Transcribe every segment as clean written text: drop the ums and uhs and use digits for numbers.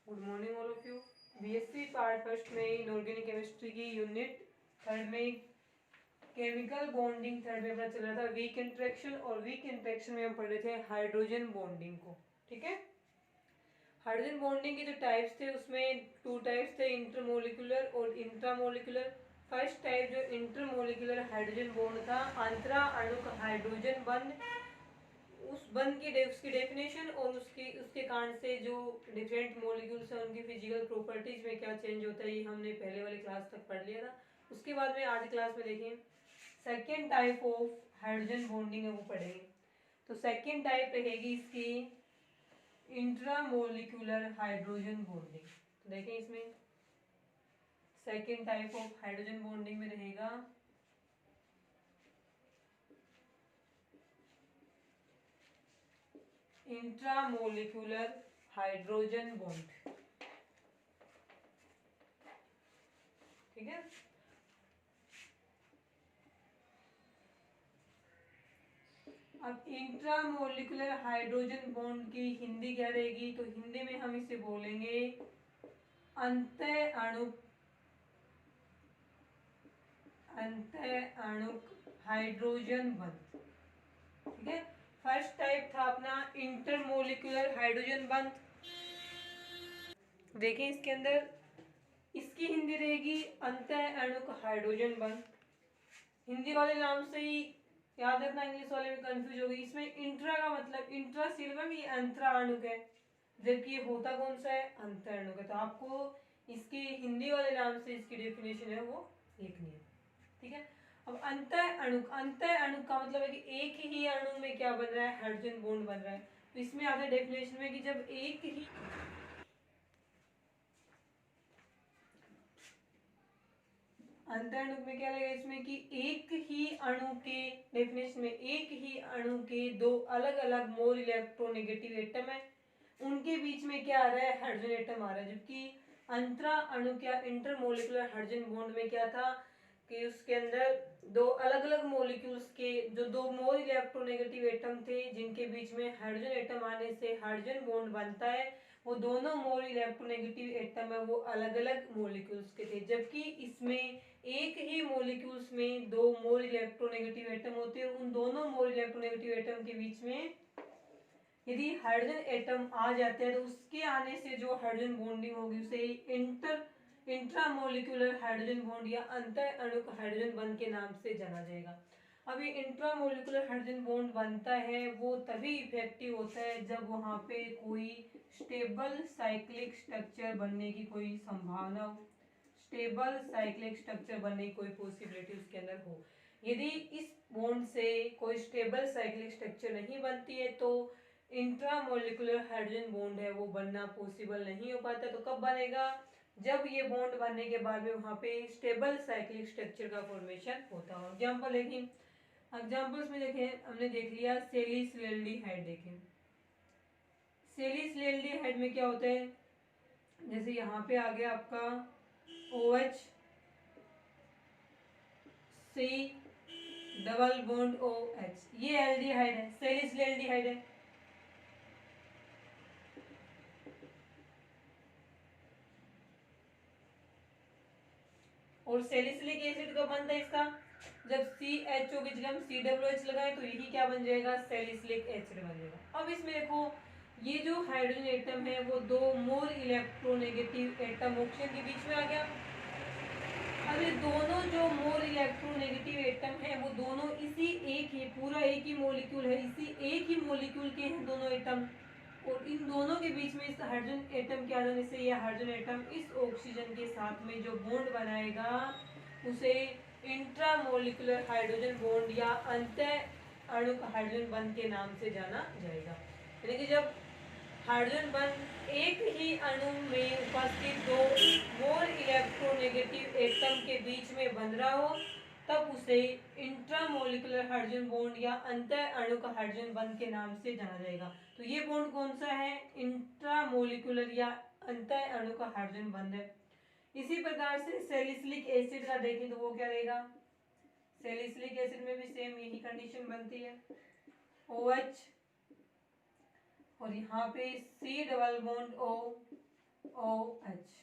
Good morning all of you. BSc part first में inorganic chemistry की unit third में chemical bonding third में अपना चल रहा था वीक इंटरेक्शन, और वीक इंटरेक्शन में हम पढ़ रहे थे हाइड्रोजन बॉन्डिंग को। ठीक है, हाइड्रोजन बॉन्डिंग के जो टाइप्स थे उसमें टू टाइप्स थे, इंटरमोलिकुलर और इंट्रामोलिकुलर। फर्स्ट टाइप जो इंटरमोलिकुलर हाइड्रोजन बॉन्ड था, अंतरा अणुक हाइड्रोजन बंध, उस बंध की उसकी डेफिनेशन और उसके कारण से जो डिफरेंट मॉलिक्यूल्स हैं उनकी फिजिकल प्रॉपर्टीज में क्या चेंज होता है, ये हमने पहले वाली क्लास तक पढ़ लिया था। उसके बाद में आज क्लास में देखें second type of hydrogen bonding है वो पढ़ेंगे। तो सेकेंड टाइप रहेगी इसकी इंट्रामोलिकुलर हाइड्रोजन बॉन्डिंग। तो देखें इसमें second type of hydrogen bonding में रहेगा इंट्रामोलिकुलर हाइड्रोजन बॉन्ड। ठीक है, अब इंट्रामोलिकुलर हाइड्रोजन बॉन्ड की हिंदी क्या रहेगी? तो हिंदी में हम इसे बोलेंगे अंतःअणुक हाइड्रोजन बंध। ठीक है, फर्स्ट टाइप था अपना इंटरमोलिकुलर हाइड्रोजन बंध। देखिए इसके अंदर इसकी हिंदी रहेगी अंतःअणुक हाइड्रोजन बंध। हिंदी वाले नाम से ही याद रखना, इंग्लिश वाले में कंफ्यूज होगी। इसमें इंट्रा का मतलब इंट्रा सिल्वम, ये अंतरा अणुक है, जबकि ये होता कौन सा है? अंतर अणुक है। तो आपको इसके हिंदी वाले नाम से इसकी डेफिनेशन है वो लिखनी है। ठीक है, अब अंतर अणुक का मतलब है कि एक ही अणु में क्या बन रहा है? हाइड्रोजन बॉन्ड बन रहा है। तो इसमें आता है डेफिनेशन में कि जब एक ही अंतःअणुक में क्या लगेगा इसमें कि एक ही अणु के डेफिनेशन में एक ही अणु के दो अलग अलग मोल इलेक्ट्रोनेगेटिव एटम है, उनके बीच में क्या आ रहा है? हाइड्रोजन एटम आ रहा है। जबकि अंतरा अणु क्या इंटरमोलिकुलर हाइड्रोजन बॉन्ड में क्या था कि उसके अंदर दो अलग अलग मोलिक्यूल्स के जो दो मोल इलेक्ट्रोनेगेटिव एटम थे जिनके बीच में हाइड्रोजन एटम आने से हाइड्रोजन बॉन्ड बनता है, वो दोनों मोल इलेक्ट्रोनेगेटिव एटम है वो अलग अलग मोलिक्यूल्स के थे। जबकि इसमें एक ही मोलिक्यूल्स में दो मोल इलेक्ट्रोनेगेटिव एटम होते हैं, उन दोनों मोल इलेक्ट्रोनेगेटिव एटम के बीच में यदि हाइड्रोजन एटम आ जाते हैं तो उसके आने से जो हाइड्रोजन बॉन्डिंग होगी उसे इंट्रामोलिकुलर हाइड्रोजन बॉन्ड या अंतःअणुक हाइड्रोजन बॉन्ड के नाम से जाना जाएगा। अब ये इंट्रामोलिकुलर हाइड्रोजन बॉन्ड बनता है वो तभी इफेक्टिव होता है जब वहां पे कोई स्टेबल साइक्लिक स्ट्रक्चर बनने की कोई संभावना हो, स्टेबल साइक्लिक स्ट्रक्चर बनने की कोई पॉसिबिलिटी उसके अंदर हो। यदि इस बॉन्ड से कोई स्टेबल साइक्लिक स्ट्रक्चर नहीं बनती है तो इंट्रामोलिकुलर हाइड्रोजन बॉन्ड है वो बनना पॉसिबल नहीं हो पाता। तो कब बनेगा? जब ये बॉन्ड बनने के बाद में वहां पे स्टेबल साइक्लिक स्ट्रक्चर का फॉर्मेशन होता हो। एग्जांपल देखें, एग्जांपल्स में देखें, हमने देख लिया सेलिसल्डिहाइड। देखें सेलिसल्डिहाइड में क्या होता है, जैसे यहाँ पे आ गया आपका OH C double bond OH, ये एल्डिहाइड है, सेलिसल्डिहाइड है। और सैलिसिलिक एसिड कब बनता है इसका? जब CHO की जगह हम COH लगाए तो यही क्या बन जाएगा? सैलिसिलिक एसिड बन जाएगा। अब इसमें देखो ये जो हाइड्रोजन एटम है वो दो मोल इलेक्ट्रोनेगेटिव एटम ऑक्सीजन के बीच में आ गया। अब ये दोनों जो मोल इलेक्ट्रोनेगेटिव एटम है वो दोनों इसी एक ही पूरा एक ही मॉलिक्यूल है, इसी एक ही मॉलिक्यूल के हैं दोनों एटम, और इन दोनों के बीच में इस हाइड्रोजन एटम के आ जाने से यह हाइड्रोजन एटम इस ऑक्सीजन के साथ में जो बॉन्ड बनाएगा उसे इंट्रामोलिकुलर हाइड्रोजन बॉन्ड या अंतःअणुक हाइड्रोजन बॉन्ड के नाम से जाना जाएगा। यानी कि जब हाइड्रोजन बॉन्ड एक ही अणु में उपस्थित दो मोल इलेक्ट्रोनेगेटिव एटम के बीच में बन रहा हो तब उसे इंट्रामोलिकुलर हाइड्रोजन बॉन्ड या अंतःअणुक हाइड्रोजन बॉन्ड के नाम से जाना जाएगा। तो ये बॉन्ड कौन सा है? इंट्रामोलिकुलर या अंतःअणुक हाइड्रोजन बॉन्ड है। इसी प्रकार से सैलिसिलिक एसिड का देखें तो वो क्या रहेगा? सैलिसिलिक एसिड में भी सेम यही कंडीशन बनती है, OH और यहाँ पे C double bond O OH,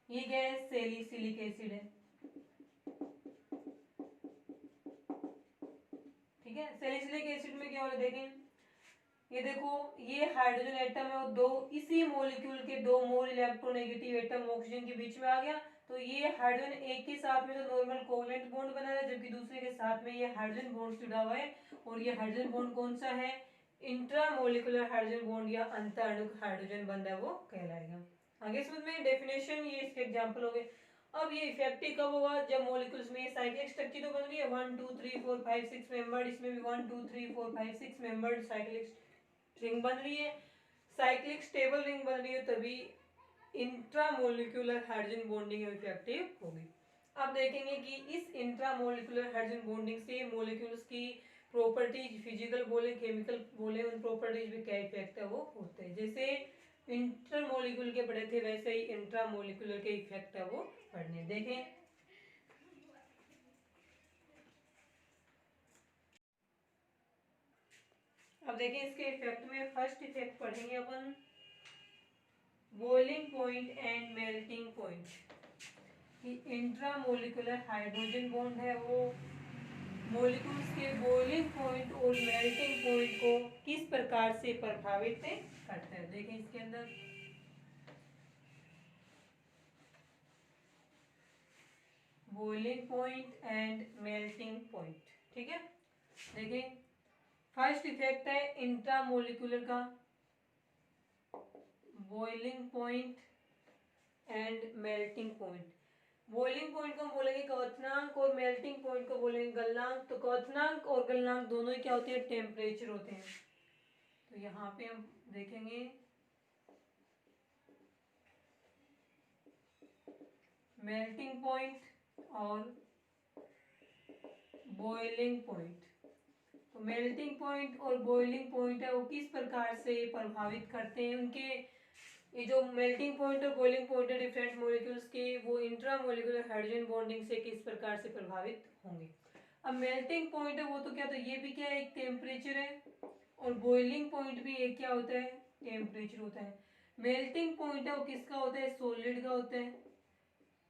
ये क्या है, सैलिसिलिक एसिड है। ठीक है, सैलिसिलिक एसिड में क्या हो रहा है देखें, ये देखो, ये हाइड्रोजन एटम है और दो इसी मॉलिक्यूल के दो मोर इलेक्ट्रोनेगेटिव एटम ऑक्सीजन के बीच में आ गया, तो ये हाइड्रोजन एक के साथ में तो नॉर्मल कोवलेंट बॉन्ड बना रहा है, जबकि दूसरे के साथ में ये हाइड्रोजन बॉन्ड जुड़ा हुआ है। और ये हाइड्रोजन बॉन्ड कौन सा है, इंट्रामोलिकुलर हाइड्रोजन बॉन्ड या अंतःअणुक हाइड्रोजन बंध है वो कहलाएगा। आगे समझ में, डेफिनेशन ये इसके एग्जांपल हो गए। अब ये इफेक्टिव कब होगा, जब मॉलिक्यूल्स में साइक्लिक स्ट्रक्चर तो बन रही है 1 2 3 4 5 6 मेंबर्ड, इसमें भी 1 2 3 4 5 6 मेंबर्ड साइक्लिक रिंग बन रही है, साइक्लिक स्टेबल रिंग बन रही है, तभी इंट्रामोलिकुलर हाइड्रोजन बॉन्डिंग इफेक्टिव होगी। अब देखेंगे कि इस इंट्रामोलिकुलर हाइड्रोजन बॉन्डिंग से मॉलिक्यूल्स की प्रॉपर्टीज, फिजिकल बोले केमिकल बोले, उन प्रॉपर्टीज में क्या इफेक्ट है वो होते हैं। जैसे इंटरमोलिक्यूल के पढ़े थे वैसे ही इंट्रामोलिकुलर के इफेक्ट है वो पढ़ने। देखें, अब देखें इसके इफेक्ट में फर्स्ट इफेक्ट पढ़ेंगे अपन, boiling point and melting point. Intramolecular hydrogen bond है वो मॉलिक्यूल्स के बॉइलिंग पॉइंट और मेल्टिंग पॉइंट को किस प्रकार से प्रभावित करता है। देखें इसके अंदर boiling point and melting point. ठीक है, देखिए फर्स्ट इफेक्ट है इंट्रामोलिकुलर का, boiling point and melting point. Boiling point को हम बोलेंगे क्वथनांक और मेल्टिंग पॉइंट को बोलेंगे गलनांक। तो क्वथनांक और गलनांक दोनों ही क्या होते हैं, टेम्परेचर होते हैं। तो यहाँ पे हम देखेंगे मेल्टिंग पॉइंट और बॉइलिंग पॉइंट। तो मेल्टिंग पॉइंट और बॉइलिंग पॉइंट है वो किस प्रकार से प्रभावित करते हैं, उनके ये जो मेल्टिंग पॉइंट और बॉइलिंग पॉइंट है डिफरेंट मॉलिक्यूल्स के, वो इंट्रामोलिकुलर हाइड्रोजन बॉन्डिंग से किस प्रकार से प्रभावित होंगे। अब मेल्टिंग पॉइंट है वो तो क्या, तो ये भी क्या है, एक टेम्परेचर है, और बॉइलिंग पॉइंट भी एक क्या होता है, टेम्परेचर होता है। मेल्टिंग पॉइंट है वो किसका होता है, सॉलिड का होता है।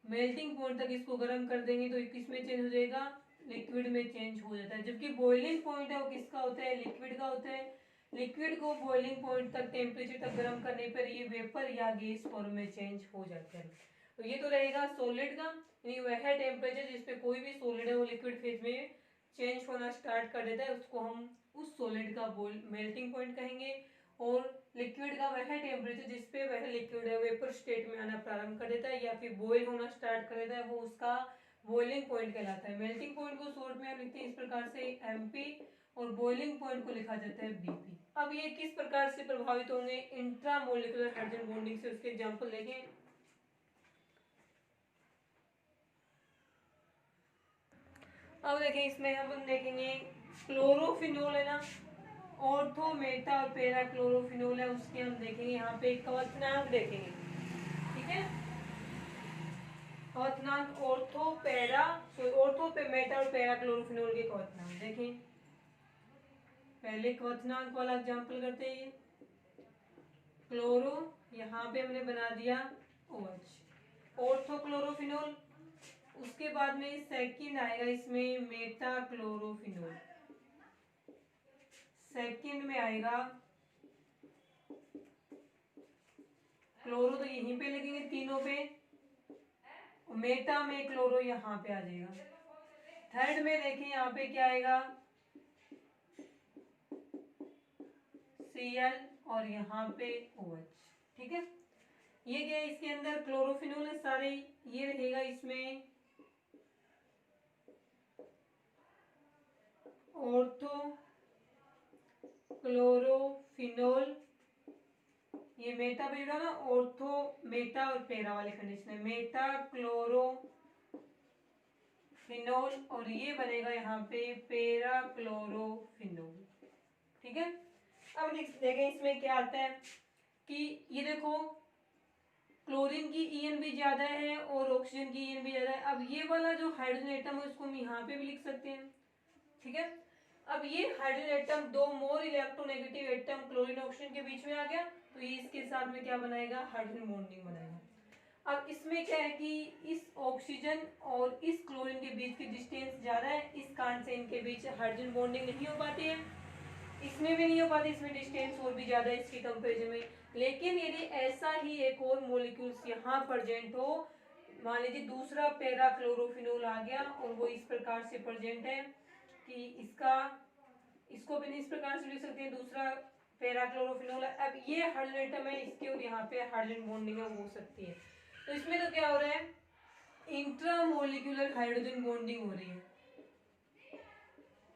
मेल्टिंग पॉइंट तक इसको गर्म कर देंगे तो किस में चेंज हो जाएगा, लिक्विड में चेंज हो जाता है। जबकि बॉइलिंग पॉइंट है वो किसका होता है, लिक्विड का होता है। लिक्विड को बॉइलिंग पॉइंट तक टेम्परेचर तक गर्म करने पर ये वेपर या गैस फॉर्म में चेंज हो जाता है। तो ये तो रहेगा सॉलिड का, यानी वह टेम्परेचर जिसपे कोई भी सॉलिड है वो लिक्विड फेज में चेंज होना स्टार्ट कर देता है, उसको हम उस सॉलिड का मेल्टिंग पॉइंट कहेंगे। और लिक्विड का वह टेम्परेचर जिसपे वह लिक्विड है वेपर स्टेट में आना प्रारंभ कर देता है या फिर बॉयल होना स्टार्ट कर देता है, वो उसका बॉइलिंग पॉइंट कहलाता है। मेल्टिंग पॉइंट को शॉर्ट में हम लिखते हैं इस प्रकार से MP, और बॉइलिंग पॉइंट को लिखा जाता है BP। अब ये किस प्रकार से प्रभावित होंगे, इंट्रामोलिकुलर हाइड्रोजन बॉन्डिंग से, उसके एग्जांपल देखें। अब देखें इसमें हम देखेंगे क्लोरोफिनोल है ना, ऑर्थो मेटा और पेरा क्लोरोफिनोल है, उसके हम देखेंगे यहाँ पे क्वथनांक देखेंगे। ठीक है, क्वथनांक ऑर्थो पे मेटा और पेरा क्लोरोफिनोल के क्वथनांक देखें। पहले क्वथनांक वाला एग्जांपल करते हैं, क्लोरो, यहाँ पे हमने बना दिया OH, ऑर्थो क्लोरोफिनोल। उसके बाद में सेकंड आएगा इसमें मेटा क्लोरोफिनोल, सेकंड में आएगा क्लोरो, तो यहीं पे लिखेंगे तीनों पे, मेटा में क्लोरो यहाँ पे आ जाएगा। थर्ड में देखिए यहाँ पे क्या आएगा, Cl, और यहाँ पे OH। ठीक है, ये क्या है, इसके अंदर क्लोरोफिनोल है सारे, ये रहेगा इसमें ऑर्थो क्लोरोफिनोल, ये मेटा पे जुड़ा ना, ऑर्थो मेटा और पेरा वाले कंडीशन है, मेटा क्लोरो फिनोल, और ये बनेगा यहाँ पे पेरा क्लोरोफिनोल। ठीक है, अब देखें इसमें क्या आता है कि ये देखो क्लोरीन की EN भी ज्यादा है और ऑक्सीजन की EN भी ज्यादा है। अब ये वाला जो हाइड्रोजन एटम है उसको हम यहाँ पे भी लिख सकते हैं। ठीक है, अब ये हाइड्रोजन एटम दो more electronegative atom chlorine oxygen के बीच में आ गया, तो ये इसके साथ में क्या बनाएगा, हाइड्रोजन बॉन्डिंग बनाएगा। अब इसमें क्या है कि इस ऑक्सीजन और इस क्लोरीन के बीच की डिस्टेंस ज़्यादा है, इस कारण से इनके बीच हाइड्रोजन बॉन्डिंग नहीं हो पाती है। इसमें भी नहीं हो पाती, इसमें डिस्टेंस और भी ज़्यादा है इसकी कंपेरिजन में। लेकिन यदि ऐसा ही एक और मॉलिक्यूल्स यहाँ प्रेजेंट हो, मान लीजिए दूसरा पैरा क्लोरोफिनोल आ गया और वो इस प्रकार से प्रेजेंट है कि इसको अपन इस प्रकार से लिख सकते हैं, दूसरा पैरा क्लोरोफिनोल। अब ये हाइड्रोजन एटम है, इसके और यहाँ पे हाइड्रोजन बॉन्डिंग हो सकती है। तो इसमें तो क्या हो रहा है, इंट्रामोलिकुलर हाइड्रोजन बॉन्डिंग हो रही है।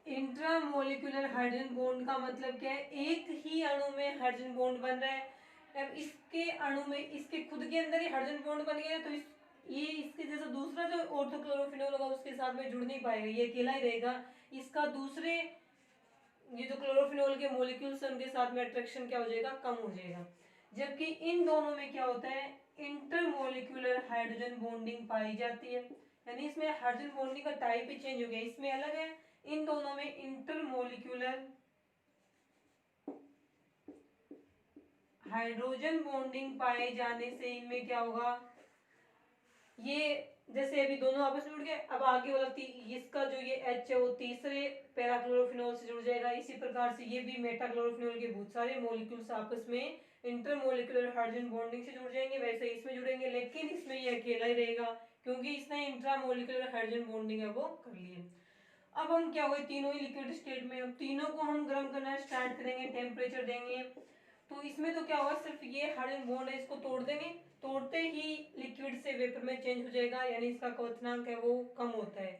इंट्रामोलिकुलर हाइड्रोजन बॉन्ड का मतलब क्या है, एक ही अणु में हाइड्रोजन बॉन्ड बन रहा है। अब इसके अणु में इसके खुद के अंदर ही हाइड्रोजन बॉन्ड बन गया है, तो ये इसके जैसा दूसरा जो ऑर्थोक्लोरोफिनोल होगा उसके साथ में जुड़ नहीं पाएगा, ये अकेला ही रहेगा। इसका दूसरे ये जो क्लोरोफिनोल के मॉलिक्यूल्स हैं उनके साथ में अट्रैक्शन क्या हो जाएगा, कम हो जाएगा। जबकि इन दोनों में क्या होता है, इंटरमोलिकुलर हाइड्रोजन बॉन्डिंग पाई जाती है। यानी इसमें हाइड्रोजन बॉन्डिंग का टाइप ही चेंज हो गया, इसमें अलग है, इन दोनों में इंटरमोलिकुलर हाइड्रोजन बॉन्डिंग पाए जाने से इनमें क्या होगा, ये जैसे अभी दोनों आपस में जुड़ गए, अब आगे वाला इसका जो ये H है वो तीसरे पैराक्लोरोफिनोल से जुड़ जाएगा। इसी प्रकार से ये भी मेटाक्लोरोफिनोल के बहुत सारे मॉलिक्यूल्स आपस में इंटरमोलिकुलर हाइड्रोजन बॉन्डिंग से जुड़ जाएंगे, वैसे इसमें जुड़ेंगे, लेकिन इसमें ये अकेला ही रहेगा क्योंकि इसने इंट्रामोलिकुलर हाइड्रोजन बॉन्डिंग है वो कर ली है। अब हम क्या हुए, तीनों ही लिक्विड स्टेट में, अब तीनों को हम गर्म करना स्टार्ट करेंगे, टेम्परेचर देंगे। तो इसमें तो क्या होगा, सिर्फ ये हाइड्रोजन बॉन्ड है इसको तोड़ देंगे, तोड़ते ही लिक्विड से वेपर में चेंज हो जाएगा, यानी इसका क्वथनांक है वो कम होता है।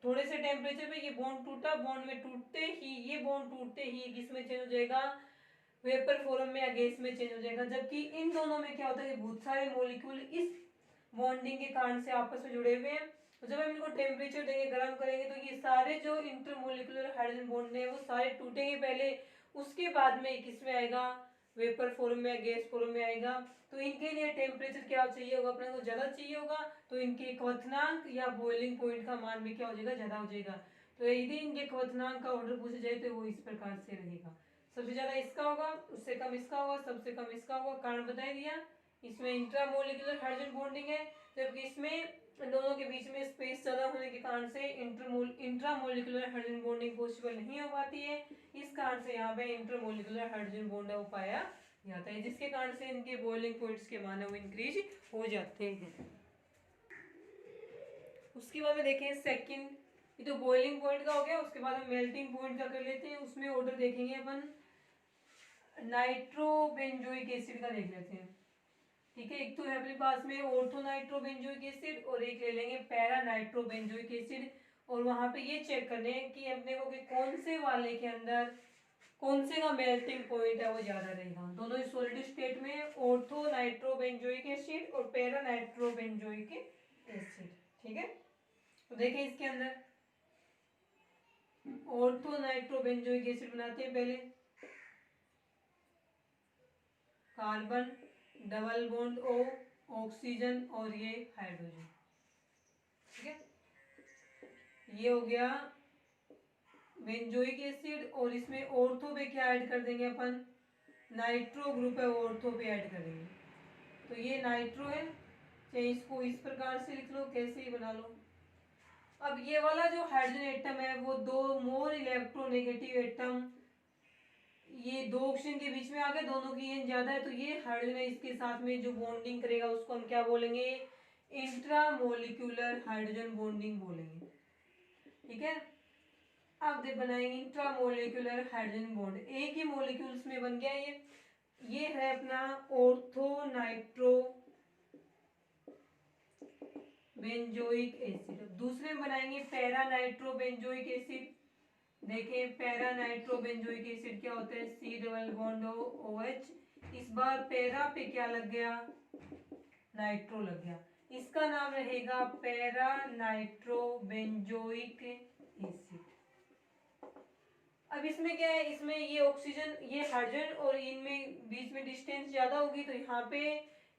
थोड़े से टेम्परेचर पे ये बॉन्ड टूटा, बॉन्ड में टूटते ही ये बॉन्ड टूटते ही किसमें चेंज हो जाएगा, वेपर फॉर्म में या गैस में चेंज हो जाएगा। जबकि इन दोनों में क्या होता है, बहुत सारे मॉलिक्यूल इस बॉन्डिंग के कारण से आपस में जुड़े हुए हैं। तो जब हम इनको टेम्परेचर देंगे, गर्म करेंगे, तो ये सारे जो इंटरमोलिकुलर हाइड्रोजन बॉन्ड है वो सारे टूटेंगे पहले, उसके बाद में किसमें आएगा, वेपर फॉर्म में, गैस फॉर्म में आएगा। तो इनके लिए टेम्परेचर क्या चाहिए होगा, अपने को ज़्यादा चाहिए होगा, तो इनके क्वथनांक या बॉइलिंग पॉइंट का मान भी क्या हो जाएगा, ज़्यादा हो जाएगा। तो यदि इनके क्वथनांक का ऑर्डर पूछा जाए तो वो इस प्रकार से रहेगा, सबसे ज़्यादा इसका होगा, उससे कम इसका होगा, सबसे कम इसका होगा। कारण बता दिया, इसमें इंट्रामोलिकुलर हाइड्रोजन बॉन्डिंग है, जबकि इसमें इन दोनों के बीच में स्पेस ज़्यादा होने के कारण से इंट्रामोलिकुलर हाइड्रोजन बॉन्डिंग पॉसिबल नहीं हो पाती है। इस कारण से यहाँ पे इंटरमोलिकुलर हाइड्रोजन बॉन्ड है वो पाया जाता है, जिसके कारण से इनके बॉइलिंग पॉइंट्स के मान है वो इंक्रीज हो जाते हैं। उसके बाद में देखें सेकंड, ये तो बॉइलिंग पॉइंट का हो गया, उसके बाद हम मेल्टिंग पॉइंट का कर लेते हैं। उसमें ऑर्डर देखेंगे अपन नाइट्रोबेंजोइक एसिड का देख लेते हैं, ठीक है। एक तो है अपने पास में ऑर्थो नाइट्रोबेंजोइक एसिड और एक ले लेंगे पैरा नाइट्रोबेंजोइक एसिड, और वहां पे ये चेक करने कि अपने को कि कौन से वाले के अंदर कौन से का मेल्टिंग पॉइंट है वो ज्यादा रहेगा। दोनों ही सॉलिड स्टेट में ऑर्थो नाइट्रोबेंजोइक एसिड और पैरा नाइट्रोबेंजोइक एसिड, ठीक है। तो देखें इसके अंदर ऑर्थो नाइट्रोबेंजोइक एसिड बनाते हैं, पहले carbon double bond O, oxygen और ये हाइड्रोजन, ठीक है। ये हो गया बेंजोइक एसिड, और इसमें ऑर्थो पे क्या ऐड कर देंगे अपन, नाइट्रो ग्रुप है, ऑर्थो पे ऐड करेंगे। तो ये नाइट्रो है, चाहे इसको इस प्रकार से लिख लो, कैसे ही बना लो। अब ये वाला जो हाइड्रोजन एटम है वो दो मोर इलेक्ट्रोनेगेटिव एटम, ये दो ऑक्सीजन के बीच में आ गए, दोनों की एन ज्यादा है, तो ये हाइड्रोजन है, इसके साथ में जो बॉन्डिंग करेगा उसको हम क्या बोलेंगे, इंट्रामोलिकुलर हाइड्रोजन बॉन्डिंग बोलेंगे, ठीक है। अब दे बनाएंगे इंट्रामोलिकुलर हाइड्रोजन बॉन्ड, एक ही मॉलिक्यूल्स में बन गया ये है अपना ऑर्थो नाइट्रो बेंजोइक एसिड। दूसरे में बनाएंगे पैरा नाइट्रो बेंजोइक एसिड, देखें पैरा नाइट्रो बेंजोइक एसिड क्या होता है, C डबल बॉन्ड OH, इस बार पैरा पे क्या लग गया, नाइट्रो लग गया, इसका नाम रहेगा पैरा नाइट्रो बेंजोइक एसिड। अब इसमें क्या है, इसमें ये ऑक्सीजन ये हाइड्रोजन और इनमें बीच में डिस्टेंस ज्यादा होगी, तो यहाँ पे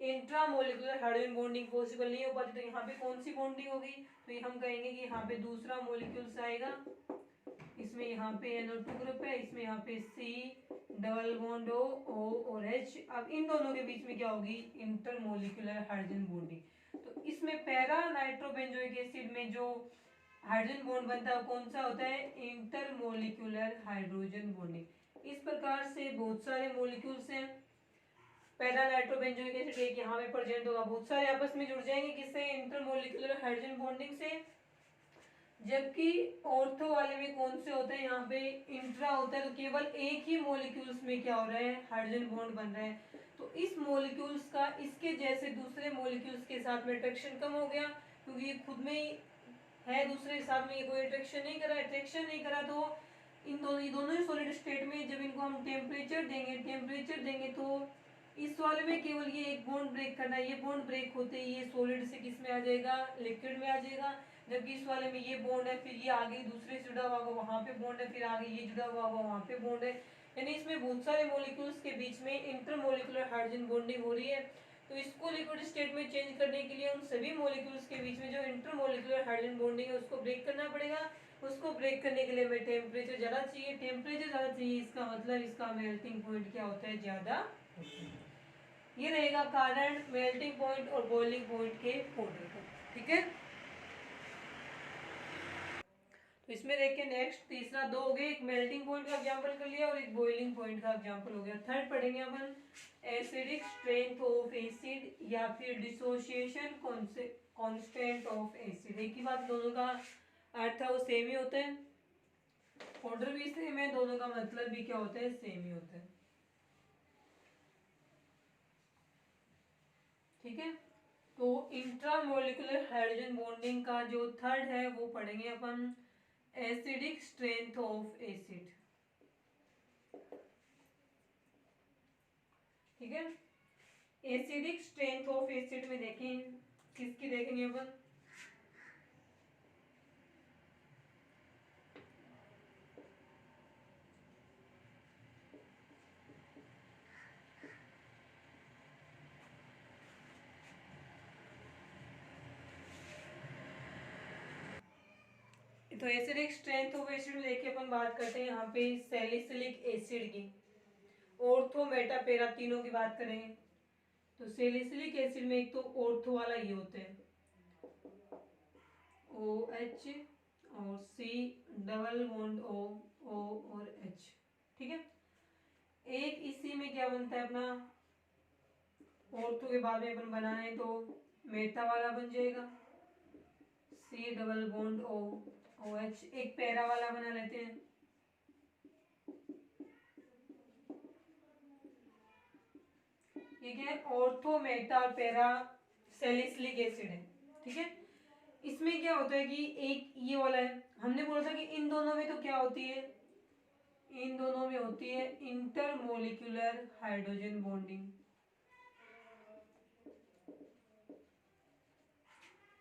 इंट्रामोलिकुलर हाइड्रोजन बॉन्डिंग पॉसिबल नहीं हो पाती, तो यहाँ पे कौन सी बॉन्डिंग होगी, तो ये हम कहेंगे कि यहाँ पे दूसरा मॉलिक्यूल्स आएगा, इसमें यहाँ पे NO2 ग्रुप है, इसमें यहाँ पे C डबल बॉन्ड O और H। अब इन दोनों के बीच में क्या होगी, इंटरमोलिकुलर हाइड्रोजन बॉन्डिंग। तो इसमें पैरा नाइट्रोबेंजोइक एसिड में जो हाइड्रोजन बॉन्ड बनता है कौन सा होता है, इंटरमोलिकुलर हाइड्रोजन बॉन्डिंग। इस प्रकार से बहुत सारे मॉलिक्यूल्स हैं। पैरा नाइट्रोबेंजोइक एसिड एक यहाँ पे प्रेजेंट होगा, बहुत सारे आपस में जुड़ जाएंगे किससे, इंटरमोलिकुलर हाइड्रोजन बॉन्डिंग से। जबकि ऑर्थो वाले में कौन से होते हैं, यहाँ पे इंट्रा होता है, तो केवल एक ही मॉलिक्यूल्स में क्या हो रहा है, हाइड्रोजन बॉन्ड बन रहा है। तो इस मॉलिक्यूल्स का इसके जैसे दूसरे मॉलिक्यूल्स के साथ में अट्रैक्शन कम हो गया, क्योंकि ये खुद में ही है, दूसरे के साथ में ये कोई अट्रैक्शन नहीं करा, तो इन दोनों ही सॉलिड स्टेट में जब इनको हम टेम्परेचर देंगे तो इस वाले में केवल ये एक बॉन्ड ब्रेक करना है, ये बॉन्ड ब्रेक होते ही ये सॉलिड से किस में आ जाएगा, लिक्विड में आ जाएगा। जबकि इस वाले में ये बॉन्ड है, फिर ये आगे दूसरे से जुड़ा हुआ होगा, वहां पे बॉन्ड है, फिर आगे ये जुड़ा हुआ होगा, वहां पे बॉन्ड है। यानी इसमें बहुत सारे मॉलिक्यूल्स के बीच में इंटरमोलिकुलर हाइड्रोजन बॉन्डिंग हो रही है। तो इसको लिक्विड स्टेट में चेंज करने के लिए उन सभी मॉलिक्यूल्स के बीच में जो इंटरमोलिकुलर हाइड्रोजन बॉन्डिंग है उसको ब्रेक करना पड़ेगा। उसको ब्रेक करने के लिए हमें टेम्परेचर ज़्यादा चाहिए, इसका मतलब इसका मेल्टिंग पॉइंट क्या होता है, ज़्यादा होता है। ये रहेगा कारण मेल्टिंग पॉइंट और बॉइलिंग पॉइंट के मॉडल का, ठीक है। तो इसमें देखिए नेक्स्ट तीसरा दो हो गए, एक मेल्टिंग पॉइंट का एग्जांपल कर लिया और एक बॉइलिंग पॉइंट का एग्जांपल हो गया। थर्ड पढ़ेंगे अपन एसिडिक स्ट्रेंथ ऑफ एसिड या फिर डिसोसिएशन कांस्टेंट ऑफ एसिड। एक ही बात, दोनों का अर्थ है वो सेम ही होता है, ऑर्डर भी सेम है, दोनों का मतलब भी क्या होता है, सेम ही होता है, ठीक है। तो इंट्रामोलिकुलर हाइड्रोजन बॉन्डिंग का जो थर्ड है वो पढ़ेंगे अपन एसिडिक स्ट्रेंथ ऑफ एसिड, ठीक है। एसिडिक स्ट्रेंथ ऑफ एसिड में देखें किसकी देखेंगे अपन, तो एसिडिक स्ट्रेंथ ऑफ एसिड में देखिए अपन बात करते हैं यहाँ पे सैलिसिलिक एसिड की, ऑर्थो मेटा पैरा तीनों की बात करेंगे। तो सैलिसिलिक एसिड में एक तो ऑर्थो वाला ये होते हैं OH और C डबल बॉन्ड O और H, ठीक है। एक इसी में क्या बनता है अपना, ऑर्थो के बाद में अपन बनाए तो मेटा वाला बन जाएगा, C डबल बॉन्ड OH। एक पैरा वाला बना लेते हैं, ठीक है, ऑर्थो मेटा और पैरा सैलिसिलिक एसिड है, ठीक है। इसमें क्या होता है कि एक ये वाला है, हमने बोला था कि इन दोनों में तो क्या होती है, इन दोनों में होती है इंटरमोलिकुलर हाइड्रोजन बॉन्डिंग,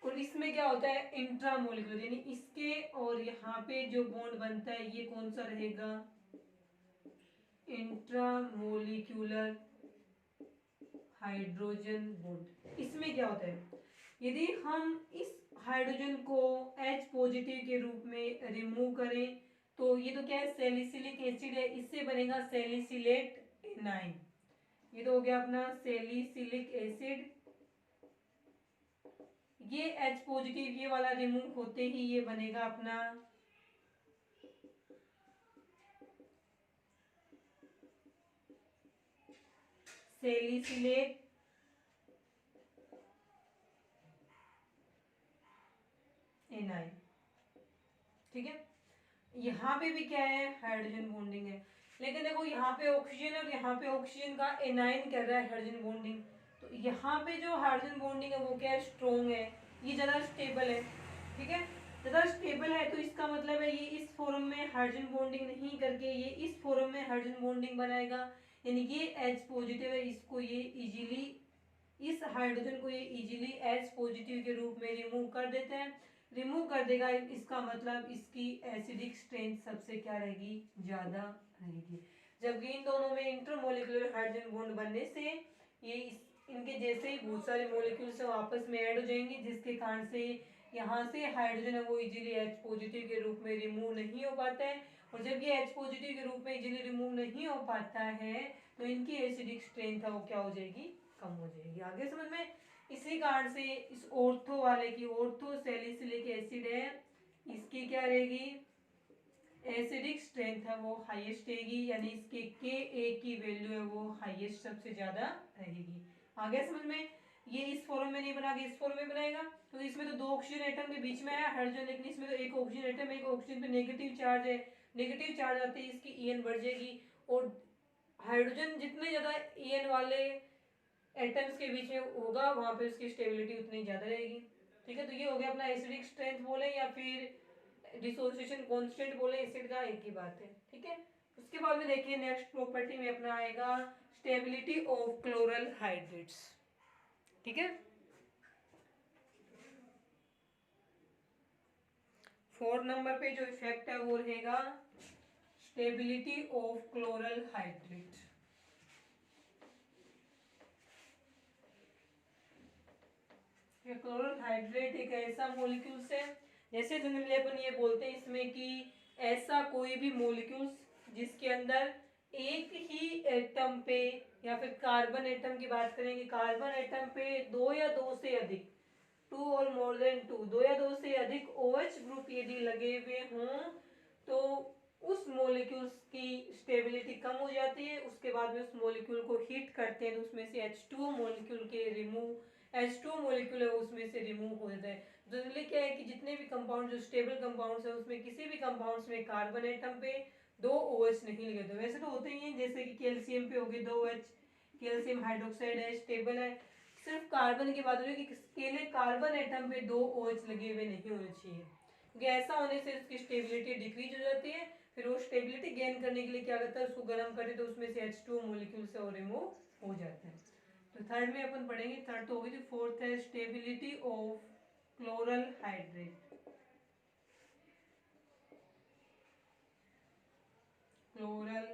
और इसमें क्या होता है इंट्रामोलिकुलर, यानी इसके और यहाँ पे जो बॉन्ड बनता है ये कौन सा रहेगा, इंट्रामोलिकुलर हाइड्रोजन बॉन्ड। इसमें क्या होता है, यदि हम इस हाइड्रोजन को H पॉजिटिव के रूप में रिमूव करें तो ये तो क्या है, सैलिसिलिक एसिड है, इससे बनेगा सैलिसिलेट एनाइन। ये तो हो गया अपना सैलिसिलिक एसिड, ये H पॉजिटिव ये वाला रिमूव होते ही ये बनेगा अपना सैलिसिलेट एनाइन, ठीक है। यहाँ पे भी क्या है, हाइड्रोजन बॉन्डिंग है, लेकिन देखो यहाँ पे ऑक्सीजन और यहाँ पे ऑक्सीजन का एनाइन कर रहा है हाइड्रोजन बॉन्डिंग। तो यहाँ पे जो हाइड्रोजन बॉन्डिंग है वो क्या है, स्ट्रॉन्ग है, ये ज़्यादा स्टेबल है, ठीक है। ज़्यादा स्टेबल है तो इसका मतलब है ये इस फॉर्म में हाइड्रोजन बॉन्डिंग नहीं करके ये इस फॉर्म में हाइड्रोजन बॉन्डिंग बनाएगा, यानी ये H पॉजिटिव है, इसको ये इजीली, इस हाइड्रोजन को ये इजीली H पॉजिटिव के रूप में रिमूव कर देते हैं, रिमूव कर देगा, इसका मतलब इसकी एसिडिक स्ट्रेंथ सबसे क्या रहेगी, ज़्यादा रहेगी। जबकि इन दोनों में इंटरमोलिकुलर हाइड्रोजन बॉन्ड बनने से ये इनके जैसे ही बहुत सारे मॉलिक्यूल्स आपस में ऐड हो जाएंगे, जिसके कारण से यहाँ से हाइड्रोजन है वो इजीली H पॉजिटिव के रूप में रिमूव नहीं हो पाता है, और जब ये H पॉजिटिव के रूप में इजीली रिमूव नहीं हो पाता है तो इनकी एसिडिक स्ट्रेंथ है वो क्या हो जाएगी, कम हो जाएगी। आगे समझ में। इसी कारण से इस ऑर्थो वाले की, ऑर्थो सैलिसिलिक एसिड है, इसकी क्या रहेगी, एसिडिक स्ट्रेंथ है वो हाईएस्ट रहेगी, यानी इसके Ka की वैल्यू है वो हाईएस्ट सबसे ज्यादा रहेगी। आगे समझ में। ये इस फॉर्म में नहीं बना के इस फॉर्म में बनाएगा, तो इसमें तो दो ऑक्सीजन एटम के बीच में है हाइड्रोजन, लेकिन इसमें तो एक ऑक्सीजन एटम, एक ऑक्सीजन पे नेगेटिव चार्ज है, नेगेटिव चार्ज आते ही इसकी En बढ़ जाएगी, और हाइड्रोजन जितने ज्यादा En वाले एटम्स के बीच में होगा वहां पे उसकी स्टेबिलिटी उतनी ज्यादा रहेगी। ठीक है, तो ये हो गया अपना एसिडिक स्ट्रेंथ बोले या फिर डिसोसिएशन कांस्टेंट बोले एसिड का, एक ही बात है। ठीक है, उसके बाद में देखिए नेक्स्ट प्रॉपर्टी में अपना आएगा स्टेबिलिटी ऑफ क्लोरल हाइड्रेट्स। ठीक है, 4 नंबर पे जो इफेक्ट है वो रहेगा stability of chloral hydrate. Chloral hydrate एक ऐसा मॉलिक्यूल्स है, जैसे जनरली अपन ये बोलते हैं इसमें कि ऐसा कोई भी मॉलिक्यूल्स जिसके अंदर एक ही एटम पे, या फिर कार्बन एटम की बात करेंगे, कार्बन एटम पे दो या दो से अधिक, 2 और मोर देन 2, दो या दो से अधिक OH ग्रुप यदि लगे हुए हों तो उस मॉलिक्यूल्स की स्टेबिलिटी कम हो जाती है। उसके बाद में उस मॉलिक्यूल को हीट करते हैं तो उसमें से H2 मॉलिक्यूल के रिमूव, H2 मॉलिक्यूल है उसमें से रिमूव हो जाता है। जनरली क्या है कि जितने भी कंपाउंड जो स्टेबल कंपाउंड्स है उसमें किसी भी कंपाउंड्स में कार्बन एटम पे दो OH नहीं लगे होते, वैसे तो होते ही हैं, जैसे कि कैल्शियम पे हो गए 2 OH, कैल्शियम हाइड्रोक्साइड है स्टेबल है। सिर्फ कार्बन की बात हो रही है कि केवल कार्बन एटम पे दो OH लगे हुए नहीं होने चाहिए, क्योंकि ऐसा होने से उसकी स्टेबिलिटी डिक्रीज हो जाती है। फिर वो स्टेबिलिटी गेन करने के लिए क्या करता है, उसको गर्म करते तो उसमें से H2 मॉलिक्यूल से रिमूव हो जाता है। तो थर्ड में अपन पढ़ेंगे, थर्ड तो होगी, तो फोर्थ है stability of chloral hydrate. Chloral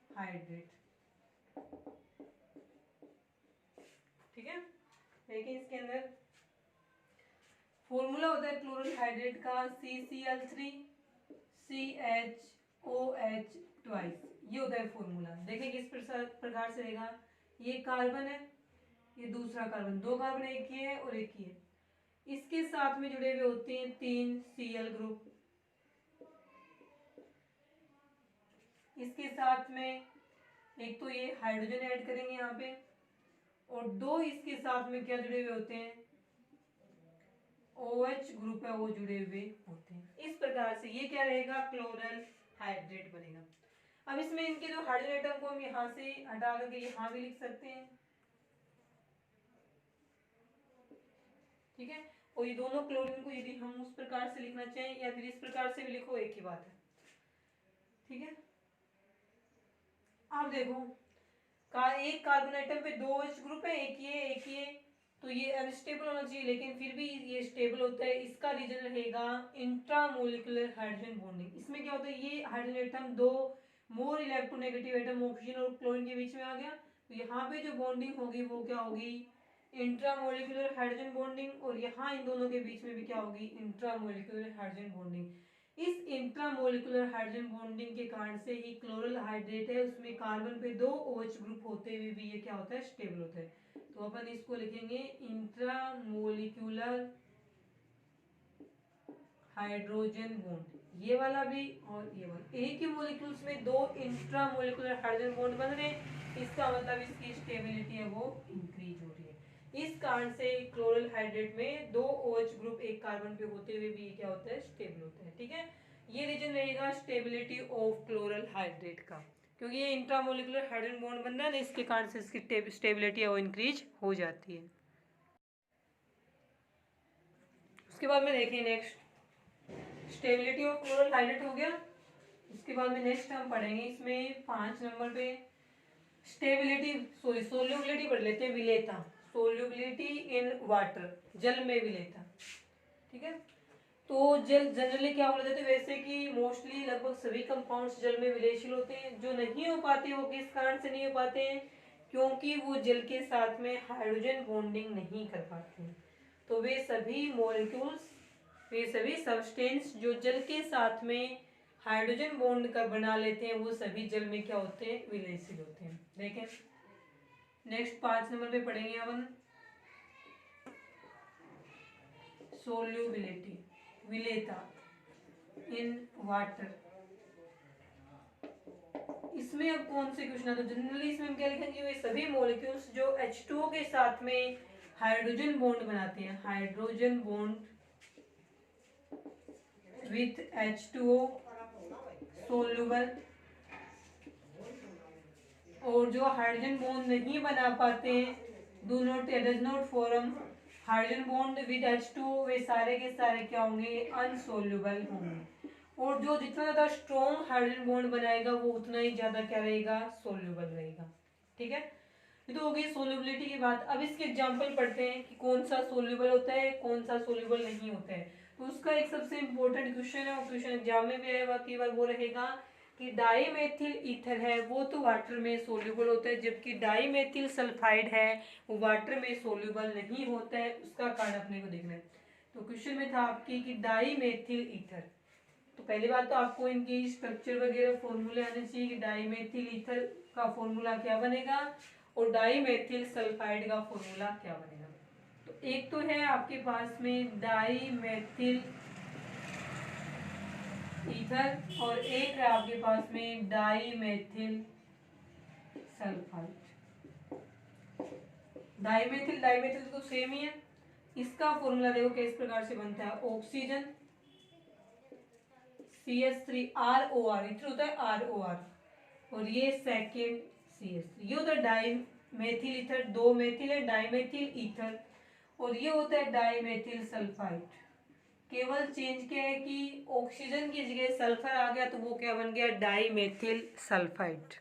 hydrate, ठीक है। देखिए इसके अंदर फॉर्मूला होता है क्लोरल हाइड्रेट का CCl3 CHOH ट्वाइस, ये होता है फॉर्मूला। देखिए किस प्रकार से रहेगा, ये कार्बन है, ये दूसरा कार्बन, दो कार्बन एक ही है और एक ही है, इसके साथ में जुड़े हुए होते हैं 3 Cl ग्रुप, इसके साथ में एक तो ये हाइड्रोजन ऐड करेंगे यहाँ पे, और दो इसके साथ में क्या जुड़े हुए होते हैं, OH ग्रुप है वो जुड़े हुए होते हैं। इस प्रकार से ये क्या रहेगा, क्लोरल हाइड्रेट बनेगा। अब इसमें इनके जो हाइड्रोजन एटम को हम यहाँ से हटा करके यहाँ भी लिख सकते हैं, ठीक है। और ये दोनों क्लोरीन को यदि हम उस प्रकार से लिखना चाहें या फिर इस प्रकार से भी लिखो, एक ही बात है, ठीक है। आप देखो एक कार्बन एटम पे दो OH ग्रुप है, एक ये एक ये, तो ये अनस्टेबल होना चाहिए, लेकिन फिर भी ये स्टेबल होता है। इसका रीजन रहेगा इंट्रामोलिकुलर हाइड्रोजन बॉन्डिंग। इसमें क्या होता है, ये हाइड्रोजन एटम दो मोर इलेक्ट्रोनेगेटिव एटम ऑक्सीजन और क्लोरीन के बीच में आ गया, तो यहाँ पे जो बॉन्डिंग होगी वो क्या होगी, इंट्रामोलिकुलर हाइड्रोजन बॉन्डिंग, और यहाँ इन दोनों के बीच में भी क्या होगी, इंट्रामोलिकुलर हाइड्रोजन बॉन्डिंग। इस इंट्रामोलिकुलर हाइड्रोजन बॉन्डिंग के कारण से ही क्लोरल हाइड्रेट है, उसमें कार्बन पे दो OH ग्रुप होते हुए भी ये क्या होता है, स्टेबल होता है। तो अपन इसको लिखेंगे इंट्रामोलिकुलर हाइड्रोजन बॉन्ड, ये वाला भी और ये वाला, एक ही मॉलिक्यूल्स में दो इंट्रामोलिकुलर हाइड्रोजन बॉन्ड बन रहे हैं, इसका मतलब इसकी स्टेबिलिटी है वो इंक्रीज हो रही है। इस कारण से क्लोरल हाइड्रेट में दो OH ग्रुप एक कार्बन पे होते हुए भी क्या होता है, स्टेबल होता है, ठीक है। ये रीजन रहेगा स्टेबिलिटी ऑफ क्लोरल हाइड्रेट का, क्योंकि ये इंट्रामोलिकुलर हाइड्रोजन बॉन्ड बन रहा है ना, इसके कारण से इसकी स्टेबिलिटी है वो इंक्रीज हो जाती है। उसके बाद में देखिए next stability of chloral hydrate हो गया। इसके बाद में नेक्स्ट हम पढ़ेंगे इसमें 5 नंबर पे स्टेबिलिटी, सॉरी सोल्यूबिलिटी पढ़ लेते हैं, विलेयता, सोल्यूबिलिटी इन वाटर, जल में विलेयता, ठीक है। तो जल जनरली क्या बोला जाता है, वैसे कि मोस्टली लगभग सभी कंपाउंड्स जल में विलेयशील होते हैं। जो नहीं हो पाते वो किस कारण से नहीं हो पाते हैं, क्योंकि वो जल के साथ में हाइड्रोजन बॉन्डिंग नहीं कर पाते हैं। तो वे सभी मॉलिक्यूल्स, वे सभी सब्सटेंस जो जल के साथ में हाइड्रोजन बॉन्ड का बना लेते हैं वो सभी जल में क्या होते हैं, विलयशील होते हैं। देखें नेक्स्ट 5 नंबर पे पढ़ेंगे अपन सोल्यूबिलिटी, विलेयता इन वाटर। इसमें अब कौन से क्वेश्चन आते हैं, जनरली इसमें हम क्या लिखेंगे, वे सभी मॉलिक्यूल्स जो H2O के साथ में हाइड्रोजन बॉन्ड बनाते हैं, hydrogen bond with H2O soluble, और जो हाइड्रोजन बॉन्ड नहीं बना पाते हैं, do not does not form hydrogen bond with H2O, वे सारे के सारे क्या होंगे, अनसोल्यूबल होंगे। और जो जितना ज़्यादा स्ट्रॉन्ग हाइड्रोजन बॉन्ड बनाएगा वो उतना ही ज़्यादा क्या रहेगा, सोल्यूबल रहेगा। ठीक है, ये तो हो गई सोल्यूबिलिटी की बात। अब इसके एग्जांपल पढ़ते हैं कि कौन सा सोल्यूबल होता है, कौन सा सोल्यूबल नहीं होता है। तो उसका एक सबसे इंपॉर्टेंट क्वेश्चन है, और क्वेश्चन एग्जाम में भी आएगा कई बार, वो रहेगा कि डाईमेथिल ईथर है वो तो वाटर में सोल्यूबल होता है, जबकि डाईमेथिल सल्फाइड है वो वाटर में सोल्यूबल नहीं होता है। उसका कारण अपने को देखना है। तो क्वेश्चन में था आपकी कि डाईमेथिल ईथर, तो पहली बात तो आपको इनकी स्ट्रक्चर वगैरह फॉर्मूले आने चाहिए कि डाईमेथिल ईथर का फॉर्मूला क्या बनेगा और डाईमेथिल सल्फाइड का फॉर्मूला क्या बनेगा। तो एक तो है आपके पास में डाईमेथिल ईथर और एक है आपके पास में डाईमेथिल सल्फाइड। डाईमेथिल डाईमेथिल तो सेम ही है। इसका फॉर्मूला देखो किस प्रकार से बनता है, ऑक्सीजन CH3ROR, इथर होता है ROR, और ये सेकेंड CH3, ये होता है डाईमेथिल ईथर, दो मेथिल है डाईमेथिल ईथर, और ये होता है डाईमेथिल सल्फाइड। केवल चेंज क्या है कि ऑक्सीजन की जगह सल्फर आ गया तो वो क्या बन गया, डाईमेथिल सल्फाइड।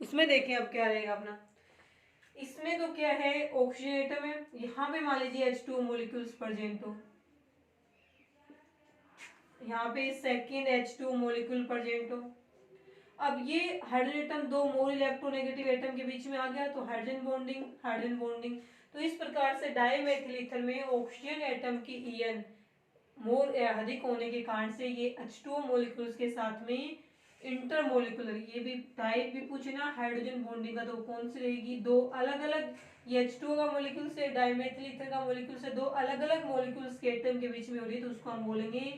इसमें देखें अब क्या रहेगा अपना, इसमें तो क्या है ऑक्सीजन एटम है, यहाँ पे मान लीजिए H2 मॉलिक्यूल्स प्रेजेंट हो, यहाँ पे सेकेंड H2 मॉलिक्यूल प्रेजेंट हो। अब ये हाइड्रोजन एटम दो मोर इलेक्ट्रोनेगेटिव एटम के बीच में आ गया तो हाइड्रोजन बॉन्डिंग, हाइड्रोजन बॉन्डिंग। तो इस प्रकार से डाईमेथिल ईथर में ऑक्सीजन एटम की EN मोर अधिक होने के कारण से ये H2O मॉलिक्यूल्स के साथ में इंटरमोलिकुलर, ये भी टाइप भी पूछे ना हाइड्रोजन बॉन्डिंग का, तो कौन सी रहेगी, दो अलग अलग, ये H2O का मॉलिक्यूल से डाईमेथिल ईथर का मॉलिक्यूल से दो अलग अलग मॉलिक्यूल्स के एटम के बीच में हो रही है, तो उसको हम बोलेंगे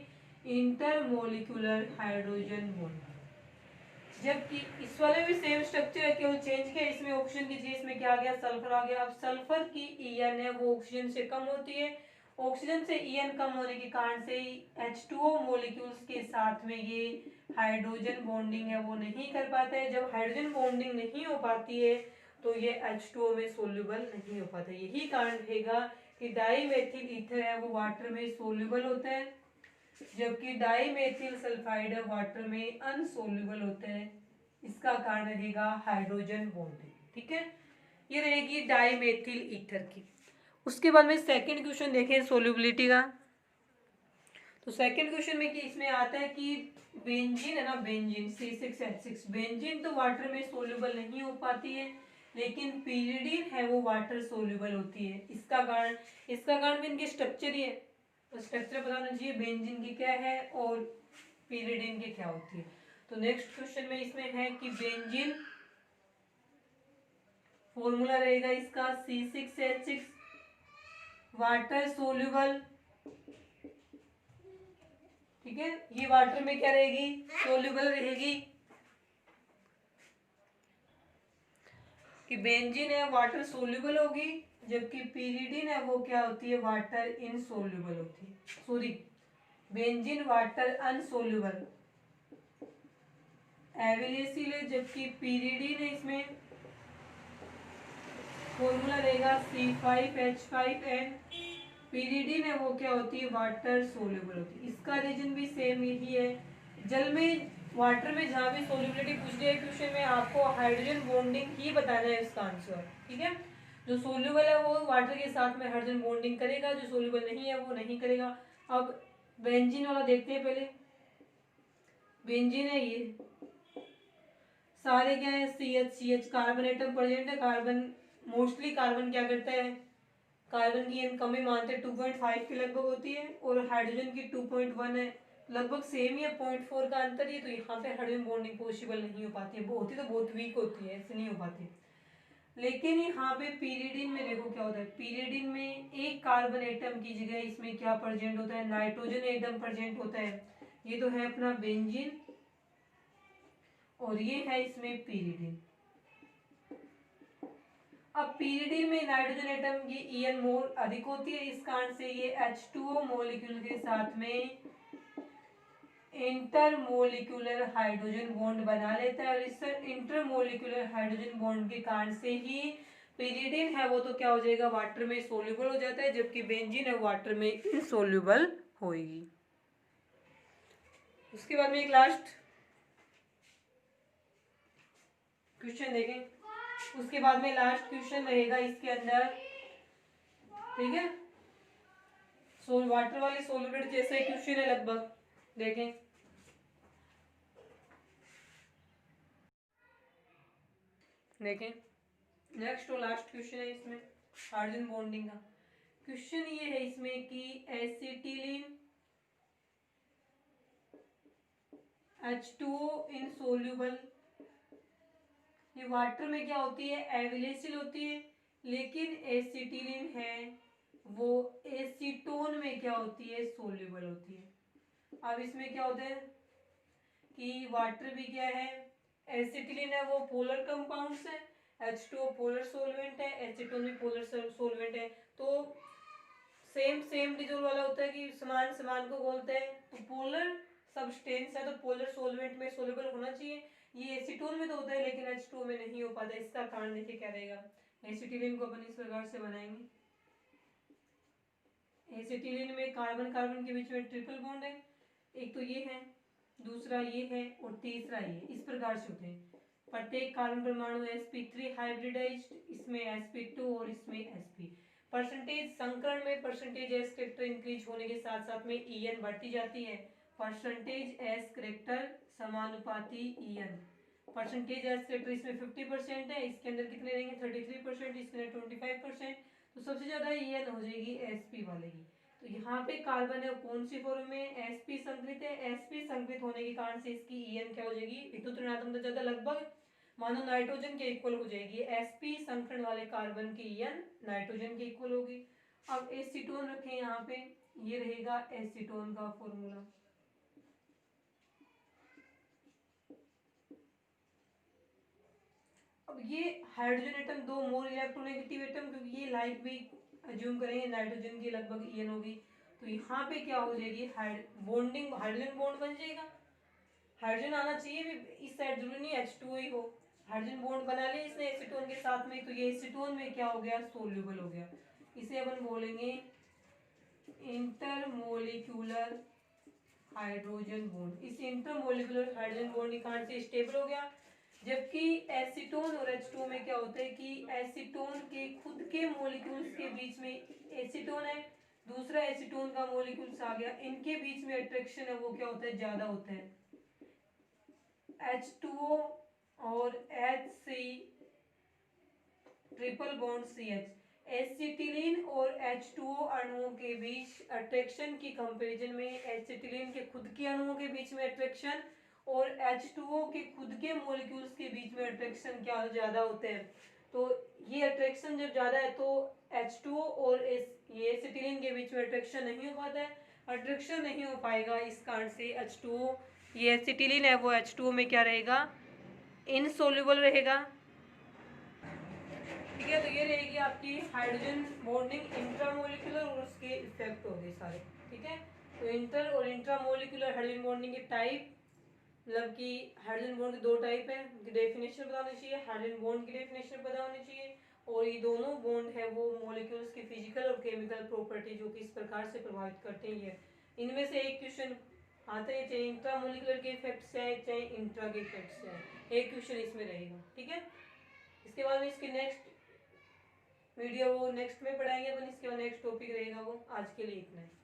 इंटरमोलिकुलर हाइड्रोजन बॉन्ड। जबकि इस वाले भी सेम स्ट्रक्चर है, केवल चेंज किया, इसमें ऑक्सीजन की जगह इसमें क्या आ गया, सल्फर आ गया। अब सल्फर की EN है वो ऑक्सीजन से कम होती है, ऑक्सीजन से EN कम होने के कारण से H2O मॉलिक्यूल्स के साथ में ये हाइड्रोजन बॉन्डिंग है वो नहीं कर पाता है। जब हाइड्रोजन बॉन्डिंग नहीं हो पाती है तो ये H2O में सोल्यूबल नहीं हो पाता। यही कारण रहेगा कि डाईमेथिल ईथर है वो वाटर में सोल्यूबल होता है, जबकि डाईमेथिल सल्फाइड वाटर में अनसोल्यूबल होता है। इसका कारण रहेगा हाइड्रोजन बॉन्डिंग। ठीक है, ये रहेगी डाईमेथिल ईथर की। उसके बाद में सेकंड क्वेश्चन देखें सोल्यूबिलिटी का। तो सेकंड क्वेश्चन में कि इसमें आता है कि बेंजीन है ना, बेंजीन C6H6, बेंजीन तो वाटर में सोल्यूबल नहीं हो पाती है, लेकिन पीरिडीन है वो वाटर सोल्यूबल होती है। इसका कारण भी इनके स्ट्रक्चर ही है, तो स्ट्रक्चर पता होना चाहिए बेंजीन की क्या है और पीरिडीन की क्या होती है। तो नेक्स्ट क्वेश्चन में इसमें है कि बेंजीन फॉर्मूला रहेगा इसका C6H6 वाटर सोल्यूबल। ठीक है, ये वाटर में क्या रहेगी, सोल्यूबल रहेगी, कि बेंजीन है वाटर सोल्यूबल होगी, जबकि पीरिडीन है वो क्या होती है, वाटर इनसोल्यूबल होती है। सॉरी, बेंजीन वाटर अनसोल्यूबल एविलेसिल है, जबकि पीरिडीन है इसमें फॉर्मूला रहेगा C5H5N। पीरिडीन है वो क्या होती है, वाटर सोल्यूबल होती है। इसका रीजन भी सेम यही है, जल में वाटर में जहाँ भी सोल्यूबिलिटी पूछ लिया है क्वेश्चन में, आपको हाइड्रोजन बॉन्डिंग ही बताना है इसका आंसर। ठीक है, जो सोल्यूबल है वो वाटर के साथ में हाइड्रोजन बॉन्डिंग करेगा, जो सोल्यूबल नहीं है वो नहीं करेगा। अब बेंजीन वाला देखते हैं पहले। बेंजीन है ये सारे क्या है, CH कार्बन एटम प्रेजेंट है। कार्बन मोस्टली कार्बन क्या करता है, कार्बन की कमी मानते 2.5 के लगभग होती है और हाइड्रोजन की 2.1 है, लगभग सेम ही है, 0.4 का अंतर ही है। तो यहाँ पे हाइड्रोजन बॉन्डिंग पॉसिबल नहीं हो पाती है, होती तो बहुत वीक होती है, ऐसे नहीं हो पाती। लेकिन यहाँ पे पीरियडिन में देखो क्या होता है, पीरियडिन में एक कार्बन एटम की जगह इसमें क्या प्रेजेंट होता है, नाइट्रोजन एटम प्रेजेंट होता है। ये तो है अपना बेंजीन और ये है इसमें पीरियडिन। अब पीरियडिन में नाइट्रोजन एटम की ईएन मोल अधिक होती है, इस कारण से ये H2O मॉलिक्यूल के साथ में इंटरमोलिक्यूलर हाइड्रोजन बॉन्ड बना लेता है और इस इंटरमोलिक्यूलर हाइड्रोजन बॉन्ड के कारण से ही पीरियडिन है वो तो क्या हो जाएगा, वाटर में सोल्यूबल हो जाता है, जबकि बेंजीन है वाटर में इनसोल्यूबल होगी। उसके बाद में एक लास्ट क्वेश्चन देखें, उसके बाद में लास्ट क्वेश्चन रहेगा इसके अंदर, ठीक है। वाटर वाले सोल्यूबल जैसे क्वेश्चन है लगभग, देखें। देखें नेक्स्ट और लास्ट क्वेश्चन है इसमें हाइड्रोजन बॉन्डिंग का। क्वेश्चन ये है इसमें कि एसिटिलीन H2O इनसोल्यूबल, ये वाटर में क्या होती है, एविलेसिल होती है, लेकिन एसिटिलीन है वो एसीटोन में क्या होती है, सोल्यूबल होती है। अब इसमें क्या होता है कि वाटर भी क्या है, एसिटिलीन है वो पोलर कंपाउंड्स है, H2O पोलर सोलवेंट है, एसीटोन भी पोलर सोलवेंट है। तो सेम सेम डिजोल्व वाला होता है कि समान समान को बोलते हैं, तो पोलर सब्सटेंस है तो पोलर सोलवेंट में सोल्यूबल होना चाहिए। ये एसीटोन में तो होता है लेकिन H2O में नहीं हो पाता, इसका कारण देखिए क्या रहेगा। एसिटिलीन को अपन इस प्रकार से बनाएंगे, एसिटिलीन में कार्बन कार्बन के बीच में ट्रिपल बॉन्ड है, एक तो ये है, दूसरा ये है और तीसरा ये, इस प्रकार से होते हैं। प्रत्येक कार्बन परमाणु sp3 हाइब्रिडाइज्ड, इसमें sp2 और इसमें sp। परसेंटेज संकरण में परसेंटेज एस करेक्टर इंक्रीज होने के साथ साथ में En बढ़ती जाती है, परसेंटेज एस करेक्टर समानुपाती En। परसेंटेज एस करेक्टर इसमें 50% है, इसके अंदर कितने रहेंगे 33%, इसके अंदर 25%, तो सबसे ज्यादा En हो जाएगी sp वाले की। तो यहाँ पे कार्बन है कौन सी फॉर्म में, sp संकलित है, sp संकलित होने के कारण से इसकी En क्या हो जाएगी, विद्युत ऋणात्मक ज्यादा लगभग मानो नाइट्रोजन के इक्वल हो जाएगी, sp संकरण वाले कार्बन की En नाइट्रोजन के इक्वल होगी। अब एसीटोन रखें यहाँ पे, ये रहेगा एसीटोन का फॉर्मूला। अब ये हाइड्रोजन एटम दो मोर इलेक्ट्रोनेगेटिव एटम, क्योंकि ये लाइट वेट अज्यूम करेंगे, नाइट्रोजन की लगभग En होगी, तो यहाँ पे क्या हो जाएगी, बॉन्डिंग हाइड्रोजन बॉन्ड बन जाएगा। हाइड्रोजन आना चाहिए भी इस साइड, जरूरी नहीं H2O ही हो, हाइड्रोजन बॉन्ड बना लिया इसने एसीटोन के साथ में, तो ये एसीटोन में क्या हो गया, सोल्यूबल हो गया। इसे अपन बोलेंगे इंटरमोलिक्यूलर हाइड्रोजन बॉन्ड। इस इंटरमोलिक्यूलर हाइड्रोजन बॉन्ड के कारण से स्टेबल हो गया। जबकि एसीटोन और H2O में क्या होता है कि एसीटोन के खुद के मॉलिक्यूल्स के बीच में, एसीटोन है दूसरा एसीटोन का मॉलिक्यूल्स आ गया, इनके बीच में अट्रैक्शन है वो क्या होता है, ज्यादा होता है। H2O और HC triple bond CH, acetylene और H2O अणुओं के बीच अट्रैक्शन की कंपैरिजन में एसिटिलीन के खुद के अणुओं के बीच में अट्रैक्शन और H2O के खुद के मॉलिक्यूल्स के बीच में अट्रैक्शन क्या ज्यादा होते हैं। तो ये अट्रैक्शन जब ज्यादा है तो H2O और ये एसिटिलीन के बीच में अट्रैक्शन नहीं हो पाता है, अट्रैक्शन नहीं हो पाएगा, इस कारण से H2O, ये एसिटिलीन है वो H2O में क्या रहेगा, इनसोल्यूबल रहेगा। ठीक है, तो ये रहेगी आपकी हाइड्रोजन बॉन्डिंग इंट्रामोलिकुलर और उसके इफेक्ट हो गए सारे। ठीक है, तो इंटर और इंट्रामोलिकुलर हाइड्रोजन बॉन्डिंग के टाइप, मतलब कि हाइड्रोजन बॉन्ड के दो टाइप है, उनकी डेफिनेशन पता होनी चाहिए, हाइड्रोजन बॉन्ड की डेफिनेशन पता होनी चाहिए, और ये दोनों बॉन्ड है वो मॉलिक्यूल्स की फिजिकल और केमिकल प्रॉपर्टी जो कि इस प्रकार से प्रभावित करते हैं। इनमें से एक क्वेश्चन आते हैं, चाहे इंट्रामोलिकुलर के इफेक्ट से है चाहे इंट्रा के इफेक्ट से है, एक क्वेश्चन इसमें रहेगा। ठीक है, इसके बाद में इसकी नेक्स्ट वीडियो वो नेक्स्ट में पढ़ाएंगे अपन, इसके बाद नेक्स्ट टॉपिक रहेगा वो, आज के लिए इतना है।